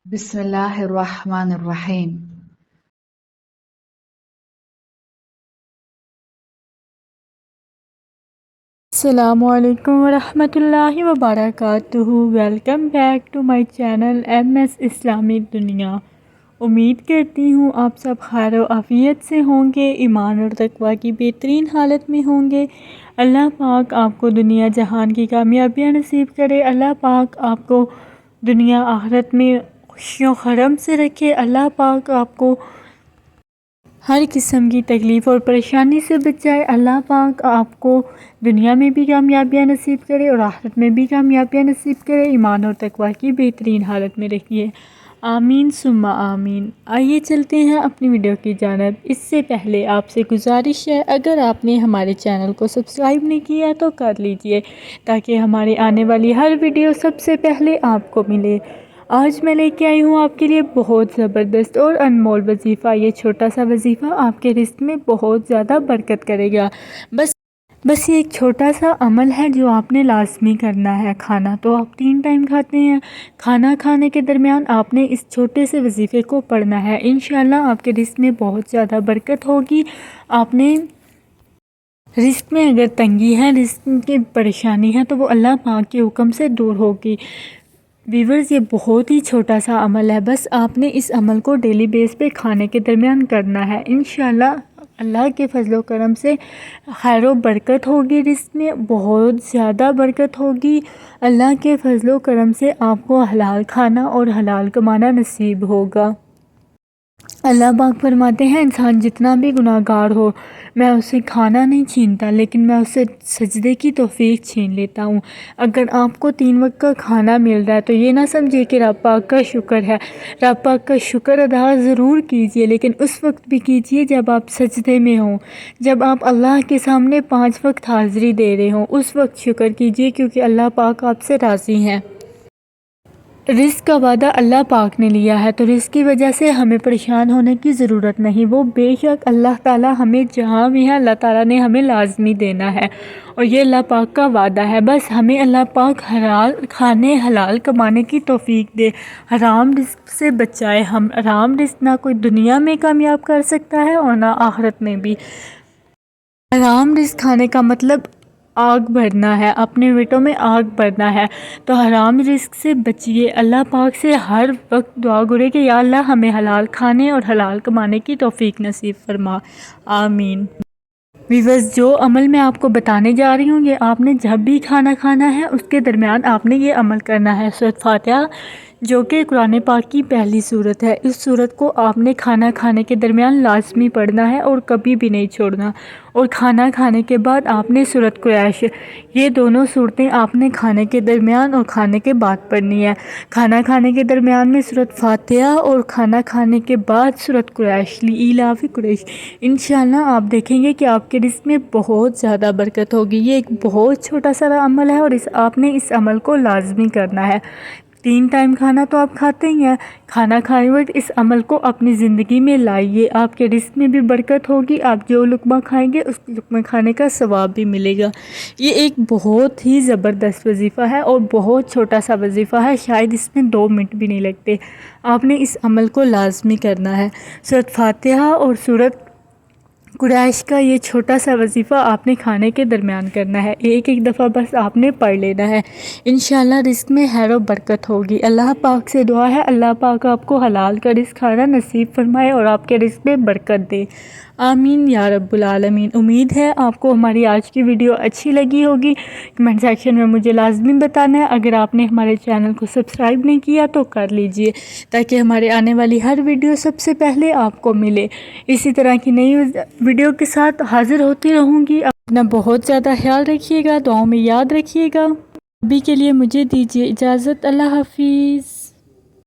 بسم الله الرحمن الرحیم۔ السلام علیکم ورحمۃ اللہ وبرکاتہ۔ Welcome back to my channel M S Islamic دنیا۔ امید کرتی ہوں آپ سب خیر و عافیت سے ہوں گے، ایمان اور تقوی کی بہترین حالت میں ہوں گے۔ اللہ پاک آپ کو دنیا جہان کی کامیابیاں نصیب کرے۔ اللہ پاک آپ کو دنیا آخرت میں خوشیوں خرم سے رکھے۔ اللہ پاک آپ کو ہر قسم کی تکلیف اور پریشانی سے بچائے۔ اللہ پاک آپ کو دنیا میں بھی کامیابیاں نصیب کرے اور آخرت میں بھی کامیابیاں نصیب کرے۔ ایمان اور تقوی کی بہترین حالت میں رکھیے، آمین ثم آمین۔ آئیے چلتے ہیں اپنی ویڈیو کی جانب۔ اس سے پہلے آپ سے گزارش ہے، اگر آپ نے ہمارے چینل کو سبسکرائب نہیں کیا تو کر لیجئے تاکہ ہماری آنے والی ہر ویڈیو سب سے پہلے آپ کو ملے۔ آج میں لے کے آئی ہوں آپ کے لیے بہت زبردست اور انمول وظیفہ۔ یہ چھوٹا سا وظیفہ آپ کے رزق میں بہت زیادہ برکت کرے گا۔ بس یہ ایک چھوٹا سا عمل ہے جو آپ نے لازمی کرنا ہے۔ کھانا تو آپ 3 ٹائم کھاتے ہیں، کھانا کھانے کے درمیان آپ نے اس چھوٹے سے وظیفے کو پڑھنا ہے۔ انشاءاللہ آپ کے رزق میں بہت زیادہ برکت ہوگی۔ آپ نے رزق میں اگر تنگی ہے، رزق کی پریشانی ہے تو وہ اللہ پاک کے حکم سے دور ہوگی۔ ویورز، یہ بہت ہی چھوٹا سا عمل ہے، بس آپ نے اس عمل کو ڈیلی بیس پہ کھانے کے درمیان کرنا ہے۔ انشاءاللہ اللہ کے فضل و کرم سے خیر و برکت ہوگی، رزق میں بہت زیادہ برکت ہوگی۔ اللہ کے فضل و کرم سے آپ کو حلال کھانا اور حلال کمانا نصیب ہوگا۔ اللہ پاک فرماتے ہیں، انسان جتنا بھی گناہ گار ہو، میں اسے کھانا نہیں چھینتا لیکن میں اسے سجدے کی توفیق چھین لیتا ہوں۔ اگر آپ کو 3 وقت کا کھانا مل رہا ہے تو یہ نہ سمجھے کہ رب پاک کا شکر ہے۔ رب پاک کا شکر ادا ضرور کیجئے، لیکن اس وقت بھی کیجئے جب آپ سجدے میں ہوں، جب آپ اللہ کے سامنے 5 وقت حاضری دے رہے ہوں، اس وقت شکر کیجئے، کیونکہ اللہ پاک آپ سے راضی ہیں۔ رزق کا وعدہ اللہ پاک نے لیا ہے تو رزق کی وجہ سے ہمیں پریشان ہونے کی ضرورت نہیں۔ وہ بے شک اللہ تعالیٰ ہمیں جہاں بھی ہے، اللہ تعالیٰ نے ہمیں لازمی دینا ہے، اور یہ اللہ پاک کا وعدہ ہے۔ بس ہمیں اللہ پاک حلال کھانے، حلال کمانے کی توفیق دے، حرام رزق سے بچائے۔ ہم حرام رزق نہ کوئی دنیا میں کامیاب کر سکتا ہے اور نہ آخرت میں بھی۔ حرام رزق کھانے کا مطلب آگ بھرنا ہے، اپنے پیٹوں میں آگ بھرنا ہے، تو حرام رزق سے بچیے۔ اللہ پاک سے ہر وقت دعا گرے کہ یا اللہ ہمیں حلال کھانے اور حلال کمانے کی توفیق نصیب فرما، آمین۔ ویورز، جو عمل میں آپ کو بتانے جا رہی ہوں، یہ آپ نے جب بھی کھانا کھانا ہے اس کے درمیان آپ نے یہ عمل کرنا ہے۔ سورۃ فاتحہ، جو کہ قرآن پاک کی پہلی سورت ہے، اس سورت کو آپ نے کھانا کھانے کے درمیان لازمی پڑھنا ہے اور کبھی بھی نہیں چھوڑنا۔ اور کھانا کھانے کے بعد آپ نے سورۃ قریش، یہ دونوں صورتیں آپ نے کھانے کے درمیان اور کھانے کے بعد پڑھنی ہے۔ کھانا کھانے کے درمیان میں سورۃ فاتحہ اور کھانا کھانے کے بعد سورۃ قریش، لإیلاف قریش۔ انشاءاللہ آپ دیکھیں گے کہ آپ کے رزق میں بہت زیادہ برکت ہوگی۔ یہ ایک بہت چھوٹا سا عمل ہے اور آپ نے اس عمل کو لازمی کرنا ہے۔ 3 ٹائم کھانا تو آپ کھاتے ہی ہیں، کھانا کھانے وقت اس عمل کو اپنی زندگی میں لائیے۔ آپ کے رزق میں بھی برکت ہوگی، آپ جو لقمہ کھائیں گے اس لقمہ کھانے کا ثواب بھی ملے گا۔ یہ ایک بہت ہی زبردست وظیفہ ہے اور بہت چھوٹا سا وظیفہ ہے، شاید اس میں 2 منٹ بھی نہیں لگتے۔ آپ نے اس عمل کو لازمی کرنا ہے۔ سورۃ فاتحہ اور سورۃ قریش کا یہ چھوٹا سا وظیفہ آپ نے کھانے کے درمیان کرنا ہے، ایک دفعہ بس آپ نے پڑھ لینا ہے۔ انشاءاللہ رزق میں خیر و برکت ہوگی۔ اللہ پاک سے دعا ہے، اللہ پاک آپ کو حلال کا رزق کھانا نصیب فرمائے اور آپ کے رزق میں برکت دے، آمین یا رب العالمین۔ امید ہے آپ کو ہماری آج کی ویڈیو اچھی لگی ہوگی۔ کمنٹ سیکشن میں مجھے لازمی بتانا ہے۔ اگر آپ نے ہمارے چینل کو سبسکرائب نہیں کیا تو کر لیجئے تاکہ ہمارے آنے والی ہر ویڈیو سب سے پہلے آپ کو ملے۔ اسی طرح کی نئی ویڈیو کے ساتھ حاضر ہوتی رہوں گی۔ اپنا بہت زیادہ خیال رکھیے گا، دعاؤں میں یاد رکھیے گا۔ ابھی کے لیے مجھے دیجیے اجازت، اللہ حافظ۔